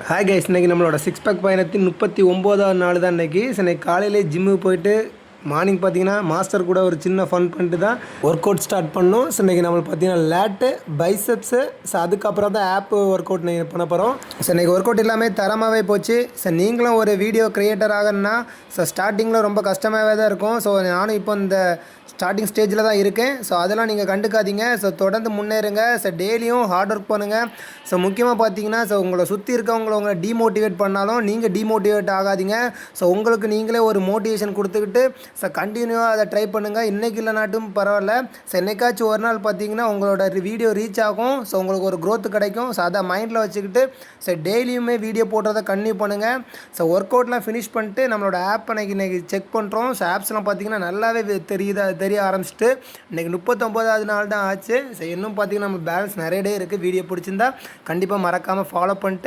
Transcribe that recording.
Hi guys, இன்றைக்கி நம்மளோட six pack பயணத்தின் 39வது நாள் தான் இன்றைக்கி. ஸோ இன்றைக்கி காலையிலே ஜிம்முக்கு போயிட்டு மார்னிங் பார்த்தீங்கன்னா மாஸ்டர் கூட ஒரு சின்ன ஃபன் பண்ணிட்டு தான் ஒர்க் அவுட் ஸ்டார்ட் பண்ணோம். ஸோ இன்றைக்கி நம்மளுக்கு பார்த்தீங்கன்னா லேட்டு, பைசப்ஸு, ஸோ அதுக்கப்புறம் தான் ஆப்பு ஒர்க் அவுட் நீங்கள் பண்ண போகிறோம். ஸோ இன்றைக்கி ஒர்க் அவுட் எல்லாமே தரமாகவே போச்சு. ஸோ நீங்களும் ஒரு வீடியோ க்ரியேட்டர் ஆகணும்னா ஸோ ஸ்டார்டிங்கில் ரொம்ப கஷ்டமாகவே தான் இருக்கும். ஸோ நானும் இப்போ இந்த ஸ்டார்டிங் ஸ்டேஜில் தான் இருக்கேன். ஸோ அதெல்லாம் நீங்கள் கண்டுக்காதீங்க. ஸோ தொடர்ந்து முன்னேறுங்க. ஸோ டெய்லியும் ஹார்ட் ஒர்க் பண்ணுங்கள். ஸோ முக்கியமாக பார்த்தீங்கன்னா ஸோ உங்களை சுற்றி உங்களை டீமோட்டிவேட் பண்ணாலும் நீங்கள் டீமோட்டிவேட் ஆகாதீங்க. ஸோ உங்களுக்கு நீங்களே ஒரு மோட்டிவேஷன் கொடுத்துக்கிட்டு ஸோ கண்டினியூவாக அதை ட்ரை பண்ணுங்கள். இன்றைக்கி இல்லைனாட்டும் பரவாயில்ல. ஸோ என்னைக்காச்சும் ஒரு நாள் பார்த்தீங்கன்னா உங்களோட வீடியோ ரீச் ஆகும். ஸோ உங்களுக்கு ஒரு க்ரோத் கிடைக்கும். ஸோ அதை மைண்டில் வச்சுக்கிட்டு ஸோ டெய்லியுமே வீடியோ போடுறதை கண்டினியூ பண்ணுங்கள். ஸோ ஒர்க் அவுட்லாம் ஃபினிஷ் பண்ணிட்டு நம்மளோட ஆப் இன்றைக்கி செக் பண்ணுறோம். ஸோ ஆப்ஸ்லாம் பார்த்தீங்கன்னா நல்லாவே தெரிய ஆரம்பிச்சிட்டு இன்றைக்கி 39வது நாள் தான் ஆச்சு. ஸோ இன்னும் பார்த்தீங்கன்னா நம்ம பேலன்ஸ் நிறைய டே இருக்குது. வீடியோ பிடிச்சிருந்தா கண்டிப்பாக மறக்காமல் ஃபாலோ பண்ணிட்டு